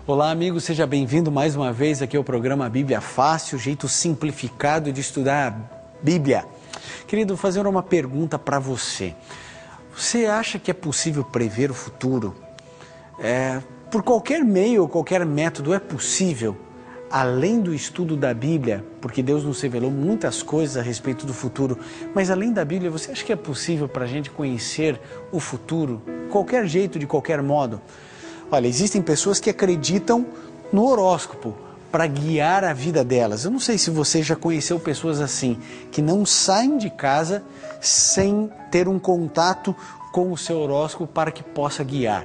Olá, amigo, seja bem-vindo mais uma vez aqui ao programa Bíblia Fácil, jeito simplificado de estudar a Bíblia. Querido, vou fazer uma pergunta para você. Você acha que é possível prever o futuro? Por qualquer meio ou qualquer método é possível, além do estudo da Bíblia, porque Deus nos revelou muitas coisas a respeito do futuro, mas além da Bíblia, você acha que é possível para a gente conhecer o futuro? Qualquer jeito, de qualquer modo? Olha, existem pessoas que acreditam no horóscopo para guiar a vida delas. Eu não sei se você já conheceu pessoas assim, que não saem de casa sem ter um contato com o seu horóscopo para que possa guiar.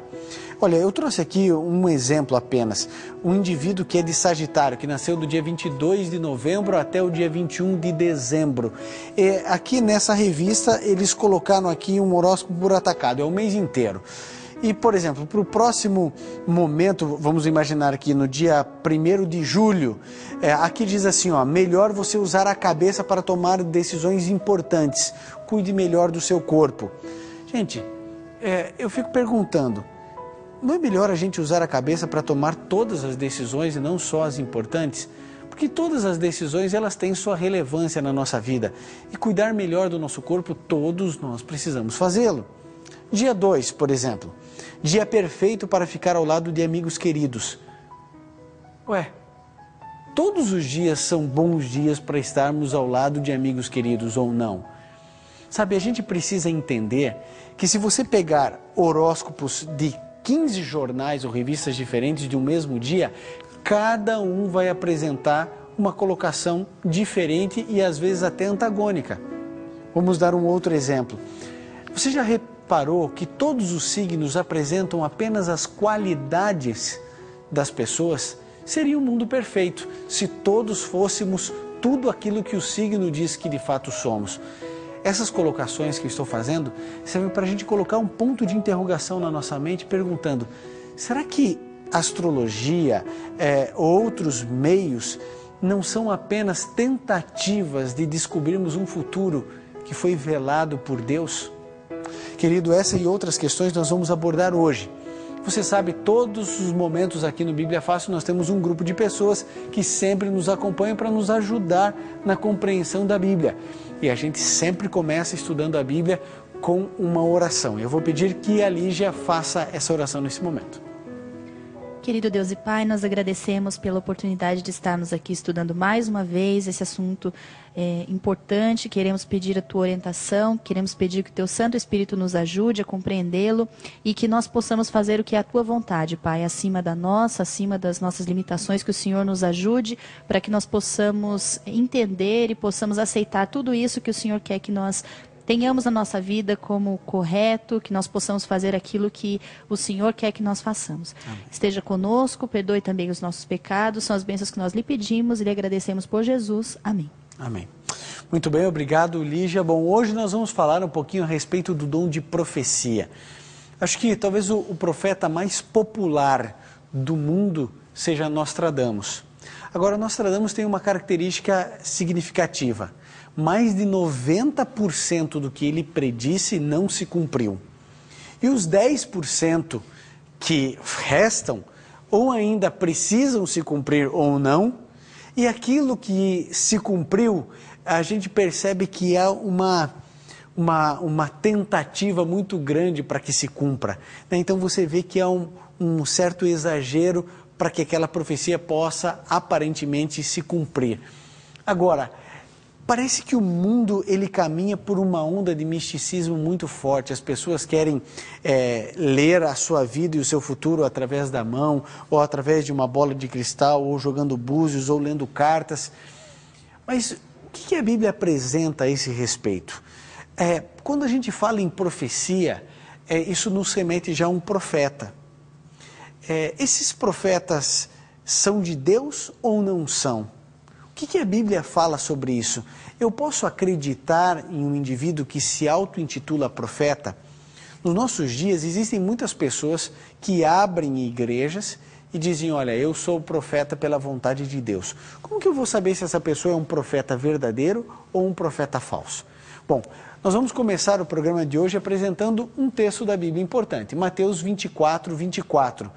Olha, eu trouxe aqui um exemplo apenas. Um indivíduo que é de Sagitário, que nasceu do dia 22 de novembro até o dia 21 de dezembro. Aqui nessa revista eles colocaram aqui um horóscopo por atacado, é o mês inteiro. E, por exemplo, para o próximo momento, vamos imaginar aqui no dia 1º de julho, aqui diz assim, ó, melhor você usar a cabeça para tomar decisões importantes, cuide melhor do seu corpo. Gente, eu fico perguntando, não é melhor a gente usar a cabeça para tomar todas as decisões e não só as importantes? Porque todas as decisões, elas têm sua relevância na nossa vida. E cuidar melhor do nosso corpo, todos nós precisamos fazê-lo. Dia 2, por exemplo, dia perfeito para ficar ao lado de amigos queridos. Todos os dias são bons dias para estarmos ao lado de amigos queridos ou não? Sabe, a gente precisa entender que se você pegar horóscopos de 15 jornais ou revistas diferentes de um mesmo dia, cada um vai apresentar uma colocação diferente e às vezes até antagônica. Vamos dar um outro exemplo. Você já reparou que todos os signos apresentam apenas as qualidades das pessoas? Seria um mundo perfeito se todos fôssemos tudo aquilo que o signo diz que de fato somos. Essas colocações que eu estou fazendo servem para a gente colocar um ponto de interrogação na nossa mente, perguntando, será que a astrologia, outros meios, não são apenas tentativas de descobrirmos um futuro que foi velado por Deus? Querido, essa e outras questões nós vamos abordar hoje. Você sabe, todos os momentos aqui no Bíblia Fácil nós temos um grupo de pessoas que sempre nos acompanham para nos ajudar na compreensão da Bíblia. E a gente sempre começa estudando a Bíblia com uma oração. Eu vou pedir que a Lígia faça essa oração nesse momento. Querido Deus e Pai, nós agradecemos pela oportunidade de estarmos aqui estudando mais uma vez esse assunto importante. Queremos pedir a Tua orientação, queremos pedir que o Teu Santo Espírito nos ajude a compreendê-lo e que nós possamos fazer o que é a Tua vontade, Pai, acima da nossa, acima das nossas limitações, que o Senhor nos ajude para que nós possamos entender e possamos aceitar tudo isso que o Senhor quer que nós tenhamos a nossa vida como correto, que nós possamos fazer aquilo que o Senhor quer que nós façamos. Amém. Esteja conosco, perdoe também os nossos pecados, são as bênçãos que nós lhe pedimos e lhe agradecemos por Jesus. Amém. Amém. Muito bem, obrigado, Lígia. Bom, hoje nós vamos falar um pouquinho a respeito do dom de profecia. Acho que talvez o profeta mais popular do mundo seja Nostradamus. Agora, Nostradamus tem uma característica significativa. Mais de 90% do que ele predisse não se cumpriu. E os 10% que restam, ou ainda precisam se cumprir ou não, e aquilo que se cumpriu, a gente percebe que há uma tentativa muito grande para que se cumpra. Então você vê que há um certo exagero para que aquela profecia possa aparentemente se cumprir. Agora, parece que o mundo ele caminha por uma onda de misticismo muito forte. As pessoas querem ler a sua vida e o seu futuro através da mão, ou através de uma bola de cristal, ou jogando búzios, ou lendo cartas. Mas o que a Bíblia apresenta a esse respeito? Quando a gente fala em profecia, isso nos remete já a um profeta. Esses profetas são de Deus ou não são? O que a Bíblia fala sobre isso? Eu posso acreditar em um indivíduo que se auto-intitula profeta? Nos nossos dias existem muitas pessoas que abrem igrejas e dizem, olha, eu sou profeta pela vontade de Deus. Como que eu vou saber se essa pessoa é um profeta verdadeiro ou um profeta falso? Bom, nós vamos começar o programa de hoje apresentando um texto da Bíblia importante, Mateus 24, 24.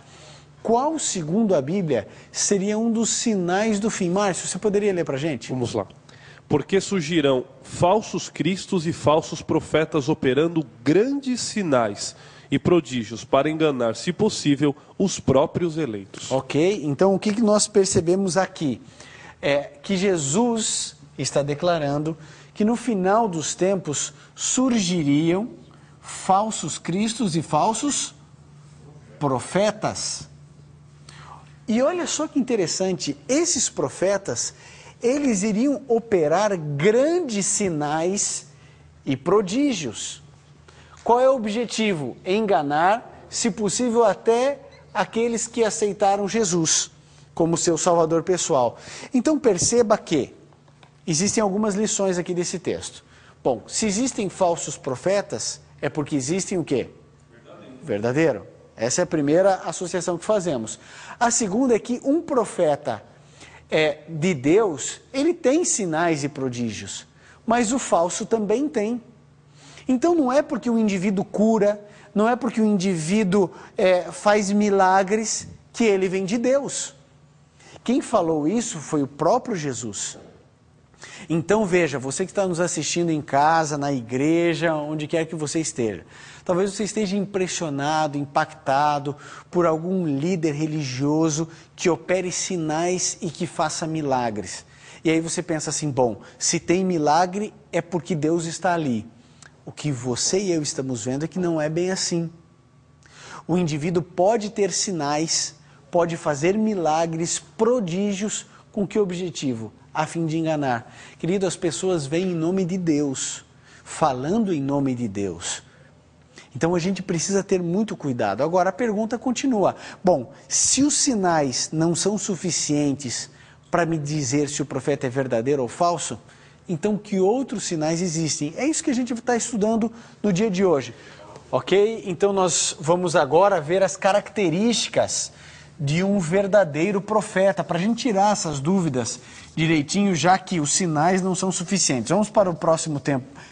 qual, segundo a Bíblia, seria um dos sinais do fim? Márcio, você poderia ler para a gente? Vamos lá. Porque surgirão falsos cristos e falsos profetas operando grandes sinais e prodígios para enganar, se possível, os próprios eleitos. Ok, então o que nós percebemos aqui? É que Jesus está declarando que no final dos tempos surgiriam falsos cristos e falsos profetas. E olha só que interessante, esses profetas, eles iriam operar grandes sinais e prodígios. Qual é o objetivo? Enganar, se possível, até aqueles que aceitaram Jesus como seu salvador pessoal. Então perceba que existem algumas lições aqui desse texto. Bom, se existem falsos profetas, é porque existem o quê? Verdadeiro. Essa é a primeira associação que fazemos. A segunda é que um profeta de Deus, ele tem sinais e prodígios, mas o falso também tem. Então não é porque o indivíduo cura, não é porque o indivíduo faz milagres que ele vem de Deus. Quem falou isso foi o próprio Jesus. Então veja, você que está nos assistindo em casa, na igreja, onde quer que você esteja, talvez você esteja impressionado, impactado por algum líder religioso que opere sinais e que faça milagres. E aí você pensa assim, bom, se tem milagre é porque Deus está ali. O que você e eu estamos vendo é que não é bem assim. O indivíduo pode ter sinais, pode fazer milagres, prodígios, com que objetivo? A fim de enganar. Querido, as pessoas vêm em nome de Deus, falando em nome de Deus. Então a gente precisa ter muito cuidado. Agora a pergunta continua. Bom, se os sinais não são suficientes para me dizer se o profeta é verdadeiro ou falso, então que outros sinais existem? É isso que a gente está estudando no dia de hoje. Ok? Então nós vamos agora ver as características de um verdadeiro profeta, para a gente tirar essas dúvidas direitinho, já que os sinais não são suficientes. Vamos para o próximo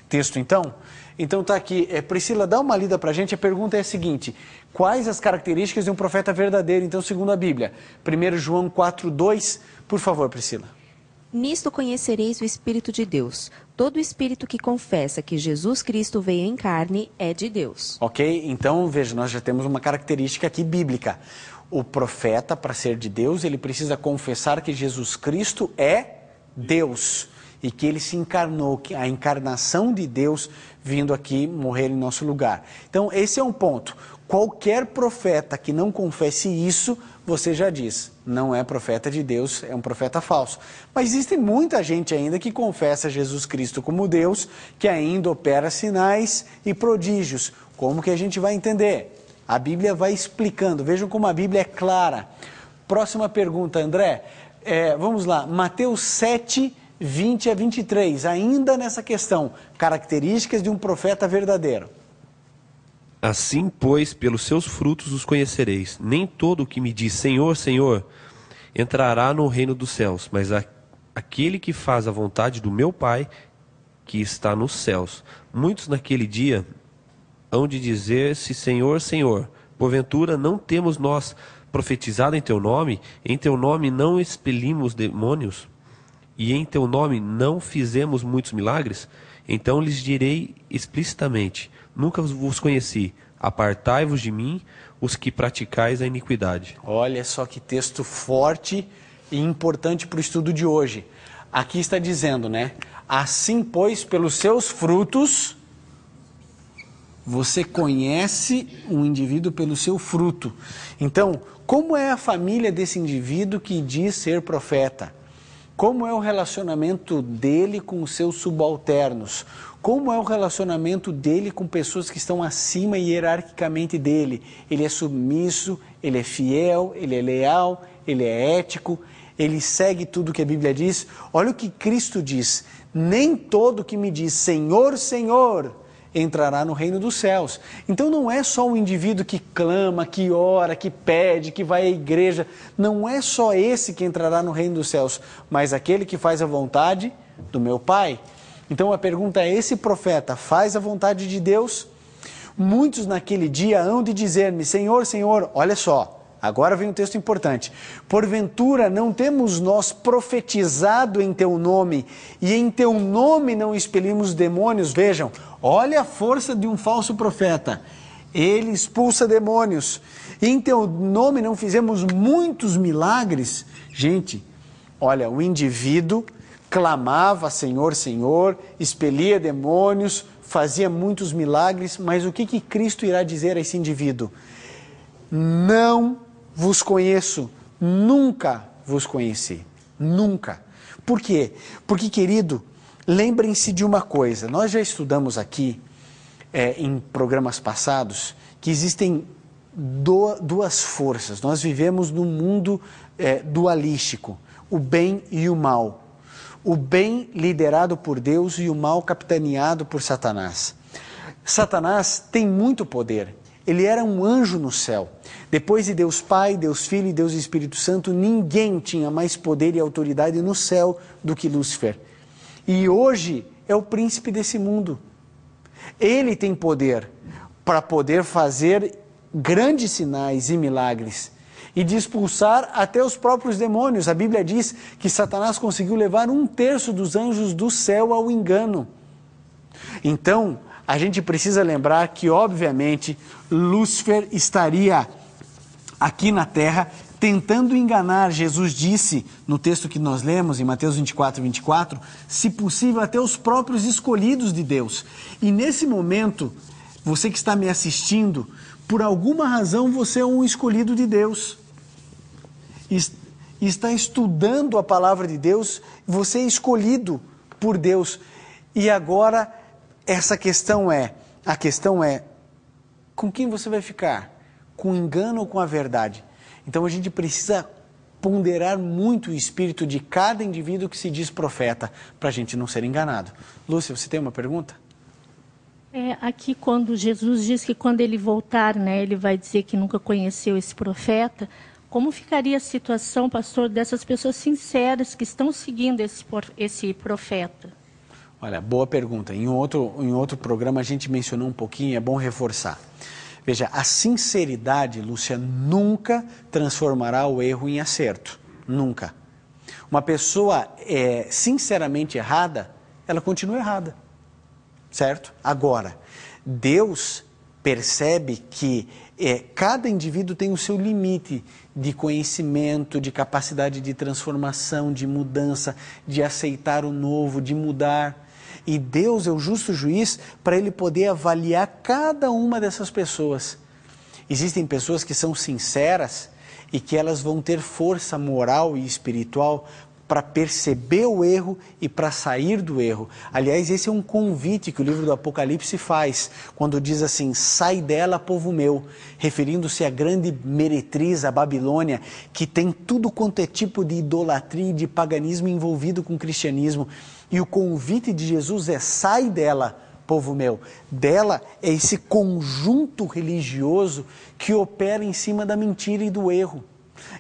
texto então? Então está aqui, Priscila, dá uma lida para a gente, a pergunta é a seguinte: quais as características de um profeta verdadeiro, então, segundo a Bíblia? 1 João 4:2, por favor, Priscila. Nisto conhecereis o Espírito de Deus. Todo espírito que confessa que Jesus Cristo veio em carne é de Deus. Ok, então veja, nós já temos uma característica aqui bíblica. O profeta, para ser de Deus, ele precisa confessar que Jesus Cristo é Deus e que ele se encarnou, que a encarnação de Deus vindo aqui morrer em nosso lugar. Então esse é um ponto. Qualquer profeta que não confesse isso, você já diz, não é profeta de Deus, é um profeta falso. Mas existe muita gente ainda que confessa Jesus Cristo como Deus, que ainda opera sinais e prodígios. Como que a gente vai entender? A Bíblia vai explicando, vejam como a Bíblia é clara. Próxima pergunta, André. Vamos lá, Mateus 7, 20 a 23, ainda nessa questão, características de um profeta verdadeiro. Assim, pois, pelos seus frutos os conhecereis. Nem todo o que me diz Senhor, Senhor, entrará no reino dos céus, mas aquele que faz a vontade do meu Pai, que está nos céus. Muitos naquele dia hão de dizer-se Senhor, Senhor, porventura não temos nós profetizado em teu nome não expelimos demônios, e em teu nome não fizemos muitos milagres? Então lhes direi explicitamente, nunca vos conheci, apartai-vos de mim, os que praticais a iniquidade. Olha só que texto forte e importante para o estudo de hoje. Aqui está dizendo, né? Assim, pois, pelos seus frutos, você conhece um indivíduo pelo seu fruto. Então, como é a família desse indivíduo que diz ser profeta? Como é o relacionamento dele com os seus subalternos? Como é o relacionamento dele com pessoas que estão acima hierarquicamente dele? Ele é submisso, ele é fiel, ele é leal, ele é ético, ele segue tudo que a Bíblia diz. Olha o que Cristo diz: nem todo que me diz Senhor, Senhor entrará no reino dos céus. Então não é só um indivíduo que clama, que ora, que pede, que vai à igreja. Não é só esse que entrará no reino dos céus, mas aquele que faz a vontade do meu Pai. Então a pergunta é: esse profeta faz a vontade de Deus? Muitos naquele dia hão de dizer-me Senhor, Senhor. Olha só, agora vem um texto importante. Porventura não temos nós profetizado em teu nome, e em teu nome não expelimos demônios? Vejam, olha a força de um falso profeta. Ele expulsa demônios. E em teu nome não fizemos muitos milagres? Gente, olha, o indivíduo clamava, Senhor, Senhor, expelia demônios, fazia muitos milagres, mas o que Cristo irá dizer a esse indivíduo? Não vos conheço, nunca vos conheci, nunca. Por quê? Porque, querido, lembrem-se de uma coisa, nós já estudamos aqui, em programas passados, que existem duas forças, nós vivemos num mundo dualístico, o bem e o mal. O bem liderado por Deus e o mal capitaneado por Satanás. Satanás tem muito poder. Ele era um anjo no céu. Depois de Deus Pai, Deus Filho e Deus Espírito Santo, ninguém tinha mais poder e autoridade no céu do que Lúcifer. E hoje é o príncipe desse mundo. Ele tem poder para poder fazer grandes sinais e milagres e de expulsar até os próprios demônios. A Bíblia diz que Satanás conseguiu levar 1/3 dos anjos do céu ao engano. Então, a gente precisa lembrar que, obviamente, Lúcifer estaria aqui na terra tentando enganar. Jesus disse, no texto que nós lemos, em Mateus 24, se possível, até os próprios escolhidos de Deus. E nesse momento, você que está me assistindo, por alguma razão você é um escolhido de Deus. Está estudando a palavra de Deus, você é escolhido por Deus. E agora, a questão é, com quem você vai ficar? Com o engano ou com a verdade? Então a gente precisa ponderar muito o espírito de cada indivíduo que se diz profeta, para a gente não ser enganado. Lúcia, você tem uma pergunta? Aqui quando Jesus diz que quando ele voltar, né, ele vai dizer que nunca conheceu esse profeta, como ficaria a situação, pastor, dessas pessoas sinceras que estão seguindo esse profeta? Olha, boa pergunta. Em outro programa a gente mencionou um pouquinho, é bom reforçar. Veja, a sinceridade, Lúcia, nunca transformará o erro em acerto. Nunca. Uma pessoa sinceramente errada, ela continua errada. Certo? Agora, Deus percebe que cada indivíduo tem o seu limite de conhecimento, de capacidade de transformação, de mudança, de aceitar o novo, de mudar. E Deus é o justo juiz para Ele poder avaliar cada uma dessas pessoas. Existem pessoas que são sinceras e que elas vão ter força moral e espiritual para perceber o erro e para sair do erro. Aliás, esse é um convite que o livro do Apocalipse faz, quando diz assim, sai dela, povo meu, referindo-se à grande meretriz, a Babilônia, que tem tudo quanto é tipo de idolatria e de paganismo envolvido com o cristianismo. E o convite de Jesus é, sai dela, povo meu. Dela é esse conjunto religioso que opera em cima da mentira e do erro.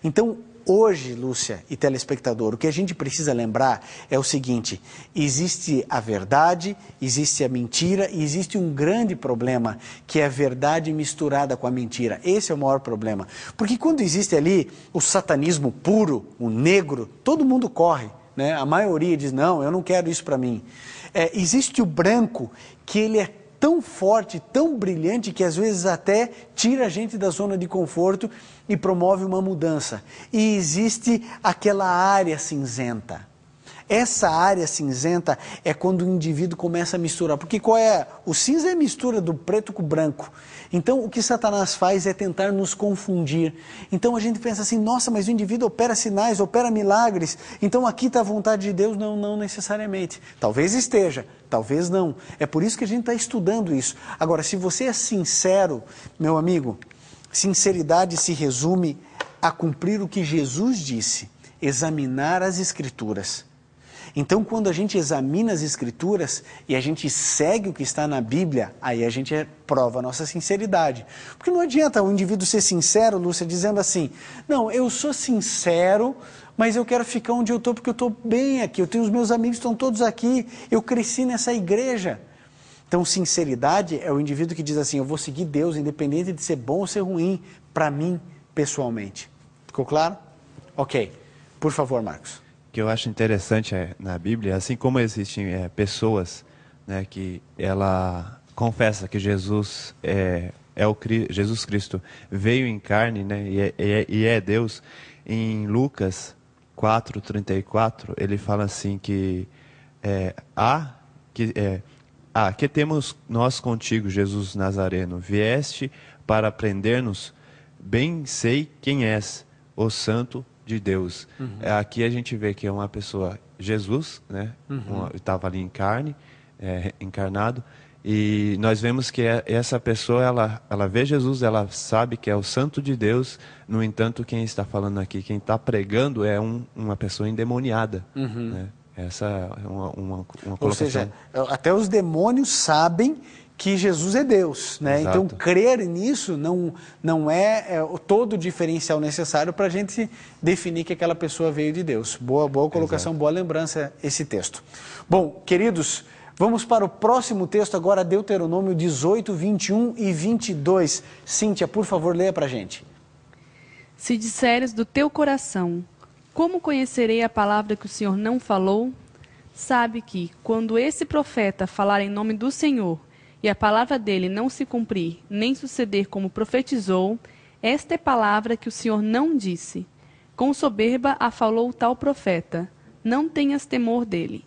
Então, hoje, Lúcia e telespectador, o que a gente precisa lembrar é o seguinte, existe a verdade, existe a mentira e existe um grande problema, que é a verdade misturada com a mentira. Esse é o maior problema. Porque quando existe ali o satanismo puro, o negro, todo mundo corre, né? A maioria diz, não, eu não quero isso para mim. Existe o branco, que ele é tão forte, tão brilhante, que às vezes até tira a gente da zona de conforto e promove uma mudança. E existe aquela área cinzenta. Essa área cinzenta é quando o indivíduo começa a misturar. Porque qual é? O cinza é a mistura do preto com o branco. Então o que Satanás faz é tentar nos confundir. Então a gente pensa assim, nossa, mas o indivíduo opera sinais, opera milagres. Então aqui está a vontade de Deus? Não, não necessariamente. Talvez esteja, talvez não. É por isso que a gente está estudando isso. Agora, se você é sincero, meu amigo, sinceridade se resume a cumprir o que Jesus disse, examinar as Escrituras. Então, quando a gente examina as Escrituras e a gente segue o que está na Bíblia, aí a gente prova a nossa sinceridade. Porque não adianta o indivíduo ser sincero, Lúcia, dizendo assim, não, eu sou sincero, mas eu quero ficar onde eu estou porque eu estou bem aqui, eu tenho os meus amigos, estão todos aqui, eu cresci nessa igreja. Então, sinceridade é o indivíduo que diz assim, eu vou seguir Deus, independente de ser bom ou ser ruim, para mim pessoalmente. Ficou claro? Ok. Por favor, Marcos. O que eu acho interessante na Bíblia, assim como existem pessoas, né, que ela confessa que Jesus Jesus Cristo veio em carne, né, e é Deus. Em Lucas 4:34 ele fala assim que que temos nós contigo, Jesus Nazareno, vieste para prender-nos, bem sei quem és, o Santo de Deus. Aqui a gente vê que é uma pessoa, Jesus, né? Estava ali em carne, encarnado, e nós vemos que essa pessoa, ela vê Jesus, ela sabe que é o Santo de Deus. No entanto, quem está falando aqui, quem está pregando é uma pessoa endemoniada, né? Essa é uma colocação. Ou seja, até os demônios sabem que Jesus é Deus, né? Exato. Então, crer nisso não é todo o diferencial necessário para a gente definir que aquela pessoa veio de Deus. Boa colocação, boa lembrança esse texto. Bom, queridos, vamos para o próximo texto agora, Deuteronômio 18, 21 e 22. Cíntia, por favor, leia para a gente. Se disseres do teu coração, como conhecerei a palavra que o Senhor não falou? Sabe que, quando esse profeta falar em nome do Senhor, e a palavra dele não se cumprir, nem suceder como profetizou, esta é palavra que o Senhor não disse. Com soberba a falou tal profeta. Não tenhas temor dele.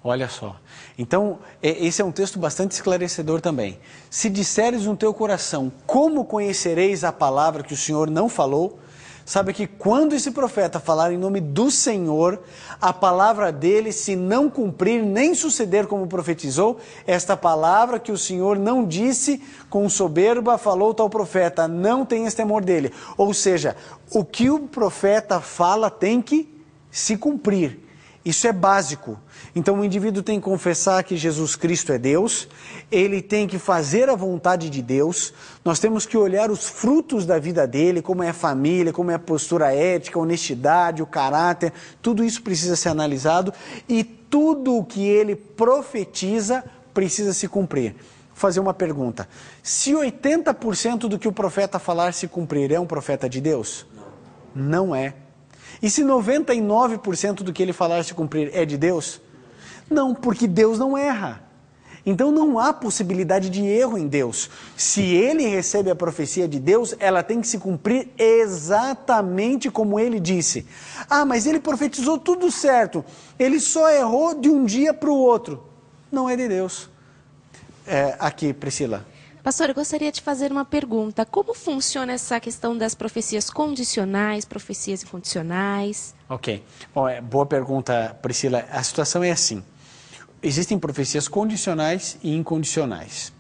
Olha só. Então, esse é um texto bastante esclarecedor também. Se disseres no teu coração, como conhecereis a palavra que o Senhor não falou? Sabe que quando esse profeta falar em nome do Senhor, a palavra dele, se não cumprir nem suceder como profetizou, esta palavra que o Senhor não disse, com soberba falou tal profeta, não tenhas temor dele. Ou seja, o que o profeta fala tem que se cumprir. Isso é básico. Então o indivíduo tem que confessar que Jesus Cristo é Deus, ele tem que fazer a vontade de Deus, nós temos que olhar os frutos da vida dele, como é a família, como é a postura ética, a honestidade, o caráter, tudo isso precisa ser analisado e tudo o que ele profetiza precisa se cumprir. Vou fazer uma pergunta, se 80% do que o profeta falar se cumprir, é um profeta de Deus? Não é. E se 99% do que ele falar se cumprir é de Deus? Não, porque Deus não erra. Então não há possibilidade de erro em Deus. Se ele recebe a profecia de Deus, ela tem que se cumprir exatamente como ele disse. Ah, mas ele profetizou tudo certo. Ele só errou de um dia para o outro. Não é de Deus. Aqui, Priscila. Pastor, eu gostaria de fazer uma pergunta. Como funciona essa questão das profecias condicionais, profecias incondicionais? Ok. Boa pergunta, Priscila. A situação é assim. Existem profecias condicionais e incondicionais.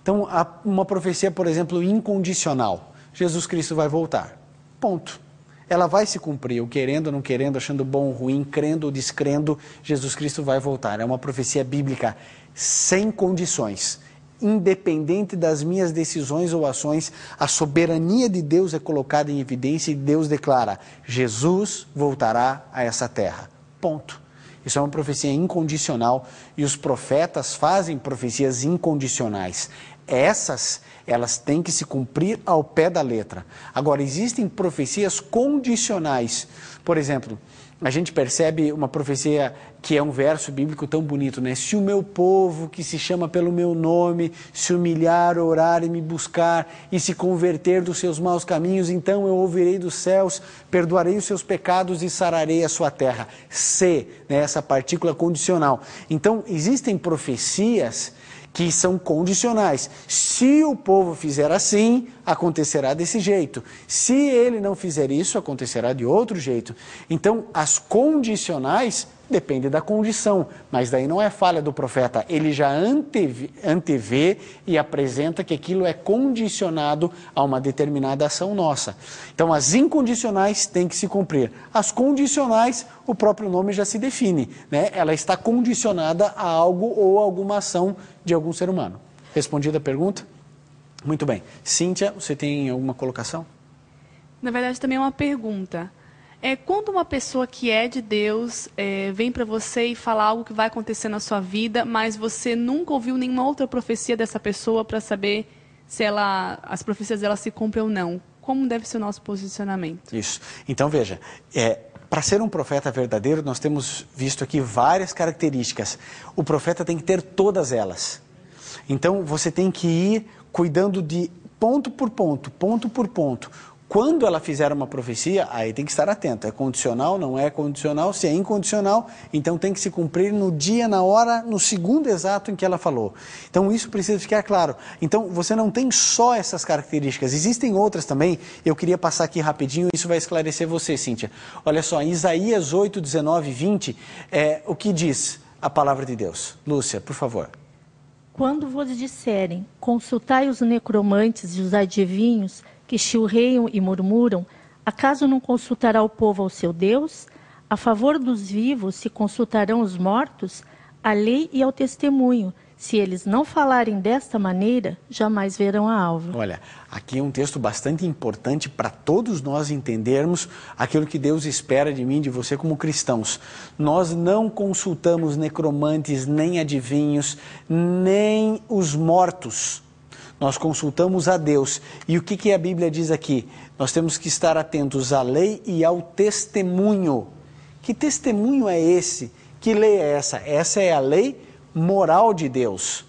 Então, há uma profecia, por exemplo, incondicional. Jesus Cristo vai voltar. Ponto. Ela vai se cumprir, ou querendo ou não querendo, achando bom ou ruim, crendo ou descrendo, Jesus Cristo vai voltar. É uma profecia bíblica sem condições. Independente das minhas decisões ou ações, a soberania de Deus é colocada em evidência e Deus declara, Jesus voltará a essa terra. Ponto. Isso é uma profecia incondicional e os profetas fazem profecias incondicionais. Elas têm que se cumprir ao pé da letra. Agora, existem profecias condicionais. Por exemplo, a gente percebe uma profecia que é um verso bíblico tão bonito, né? Se o meu povo, que se chama pelo meu nome, se humilhar, orar e me buscar e se converter dos seus maus caminhos, então eu ouvirei dos céus, perdoarei os seus pecados e sararei a sua terra. Se, né? Essa partícula condicional. Então, existem profecias que são condicionais. Se o povo fizer assim, acontecerá desse jeito. Se ele não fizer isso, acontecerá de outro jeito. Então, as condicionais dependem da condição, mas daí não é falha do profeta. Ele já antevê e apresenta que aquilo é condicionado a uma determinada ação nossa. Então, as incondicionais têm que se cumprir. As condicionais, o próprio nome já se define, né? Ela está condicionada a algo ou alguma ação de algum ser humano. Respondida a pergunta? Muito bem. Cíntia, você tem alguma colocação? Na verdade, também é uma pergunta. Quando uma pessoa que é de Deus vem para você e fala algo que vai acontecer na sua vida, mas você nunca ouviu nenhuma outra profecia dessa pessoa para saber se as profecias dela se cumprem ou não. como deve ser o nosso posicionamento. Isso. Então, veja, para ser um profeta verdadeiro, nós temos visto aqui várias características. O profeta tem que ter todas elas. Então, você tem que ir cuidando de ponto por ponto, ponto por ponto. Quando ela fizer uma profecia, aí tem que estar atento. É condicional, não é condicional? Se é incondicional, então tem que se cumprir no dia, na hora, no segundo exato em que ela falou. Então isso precisa ficar claro. Então você não tem só essas características, existem outras também. Eu queria passar aqui rapidinho, isso vai esclarecer você, Cíntia. Olha só, em Isaías 8, 19 e 20, o que diz a palavra de Deus? Lúcia, por favor. Quando vos disserem, consultai os necromantes e os adivinhos, que chilreiam e murmuram, acaso não consultará o povo ao seu Deus? A favor dos vivos se consultarão os mortos? A lei e ao testemunho. Se eles não falarem desta maneira, jamais verão a alva. Olha, aqui é um texto bastante importante para todos nós entendermos aquilo que Deus espera de mim e de você como cristãos. Nós não consultamos necromantes, nem adivinhos, nem os mortos. Nós consultamos a Deus. E o que a Bíblia diz aqui? Nós temos que estar atentos à lei e ao testemunho. Que testemunho é esse? Que lei é essa? Essa é a lei moral de Deus,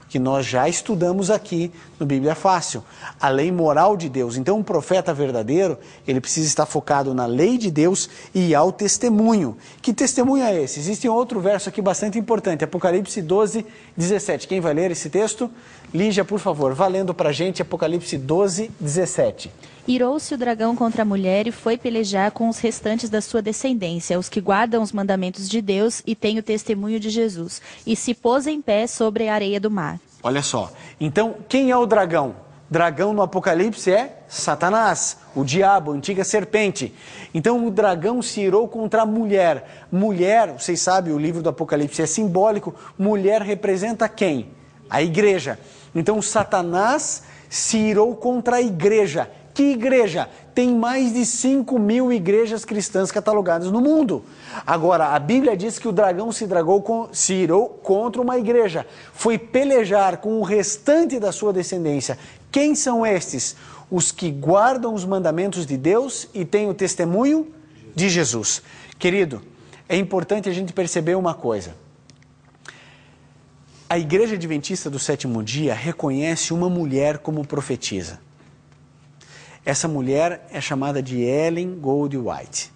que nós já estudamos aqui no Bíblia Fácil. A lei moral de Deus. Então, um profeta verdadeiro, ele precisa estar focado na lei de Deus e ao testemunho. Que testemunho é esse? Existe um outro verso aqui bastante importante, Apocalipse 12, 17. Quem vai ler esse texto? Lígia, por favor, vá lendo para a gente Apocalipse 12, 17. Irou-se o dragão contra a mulher e foi pelejar com os restantes da sua descendência, os que guardam os mandamentos de Deus e têm o testemunho de Jesus, e se pôs em pé sobre a areia do mar. Olha só, então quem é o dragão? Dragão no Apocalipse é Satanás, o diabo, a antiga serpente. Então o dragão se irou contra a mulher. Mulher, vocês sabem, o livro do Apocalipse é simbólico, mulher representa quem? A igreja. Então Satanás se irou contra a igreja. Que igreja? Tem mais de 5.000 igrejas cristãs catalogadas no mundo. Agora, a Bíblia diz que o dragão se irou contra uma igreja. Foi pelejar com o restante da sua descendência. Quem são estes? Os que guardam os mandamentos de Deus e têm o testemunho de Jesus. Querido, é importante a gente perceber uma coisa. A Igreja Adventista do Sétimo Dia reconhece uma mulher como profetisa. Essa mulher é chamada de Ellen Gold White.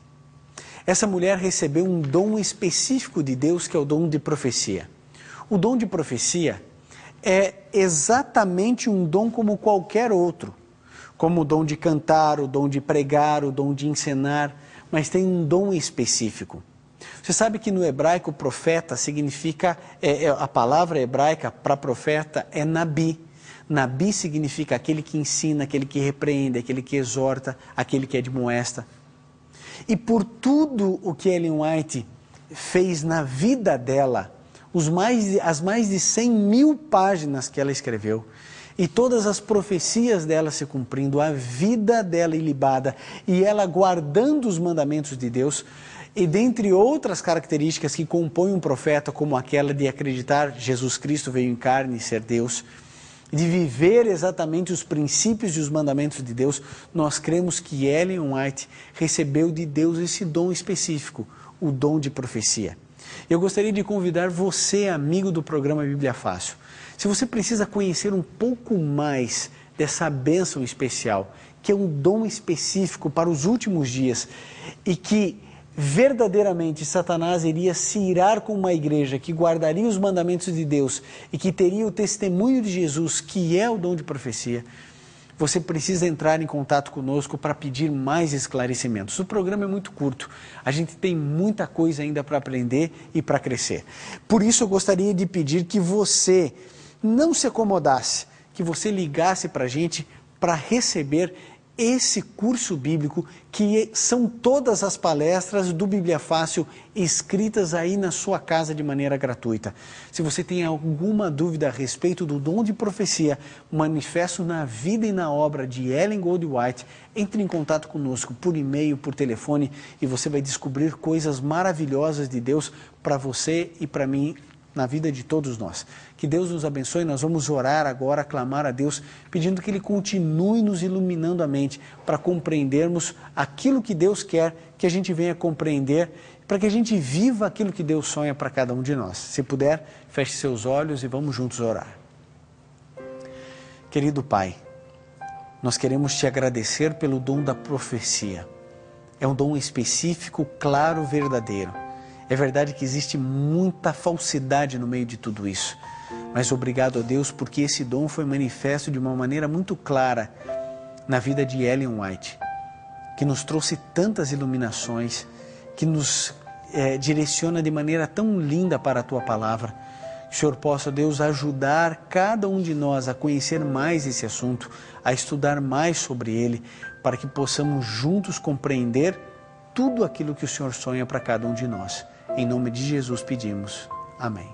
Essa mulher recebeu um dom específico de Deus, que é o dom de profecia. O dom de profecia é exatamente um dom como qualquer outro, como o dom de cantar, o dom de pregar, o dom de ensinar, mas tem um dom específico. Você sabe que no hebraico profeta significa, a palavra hebraica para profeta é nabi. Nabi significa aquele que ensina, aquele que repreende, aquele que exorta, aquele que admoesta. E por tudo o que Ellen White fez na vida dela, as mais de 100.000 páginas que ela escreveu, e todas as profecias dela se cumprindo, a vida dela ilibada, e ela guardando os mandamentos de Deus, e dentre outras características que compõem um profeta, como aquela de acreditar que Jesus Cristo veio em carne e ser Deus, de viver exatamente os princípios e os mandamentos de Deus, nós cremos que Ellen White recebeu de Deus esse dom específico, o dom de profecia. Eu gostaria de convidar você, amigo do programa Bíblia Fácil, se você precisa conhecer um pouco mais dessa bênção especial, que é um dom específico para os últimos dias, e que verdadeiramente Satanás iria se irar com uma igreja que guardaria os mandamentos de Deus e que teria o testemunho de Jesus, que é o dom de profecia, você precisa entrar em contato conosco para pedir mais esclarecimentos. O programa é muito curto, a gente tem muita coisa ainda para aprender e para crescer. Por isso eu gostaria de pedir que você não se acomodasse, que você ligasse para a gente para receber esse curso bíblico, que são todas as palestras do Bíblia Fácil escritas aí na sua casa de maneira gratuita. Se você tem alguma dúvida a respeito do dom de profecia manifesto na vida e na obra de Ellen Gold White, entre em contato conosco por e-mail, por telefone, e você vai descobrir coisas maravilhosas de Deus para você e para mim na vida de todos nós. Que Deus nos abençoe. Nós vamos orar agora, clamar a Deus, pedindo que Ele continue nos iluminando a mente para compreendermos aquilo que Deus quer que a gente venha compreender, para que a gente viva aquilo que Deus sonha para cada um de nós. Se puder, feche seus olhos e vamos juntos orar. Querido Pai, nós queremos Te agradecer pelo dom da profecia. É um dom específico, claro, verdadeiro. É verdade que existe muita falsidade no meio de tudo isso. Mas obrigado a Deus porque esse dom foi manifesto de uma maneira muito clara na vida de Ellen White, que nos trouxe tantas iluminações, que nos direciona de maneira tão linda para a Tua palavra. Que o Senhor possa, Deus, ajudar cada um de nós a conhecer mais esse assunto, a estudar mais sobre ele, para que possamos juntos compreender tudo aquilo que o Senhor sonha para cada um de nós. Em nome de Jesus pedimos. Amém.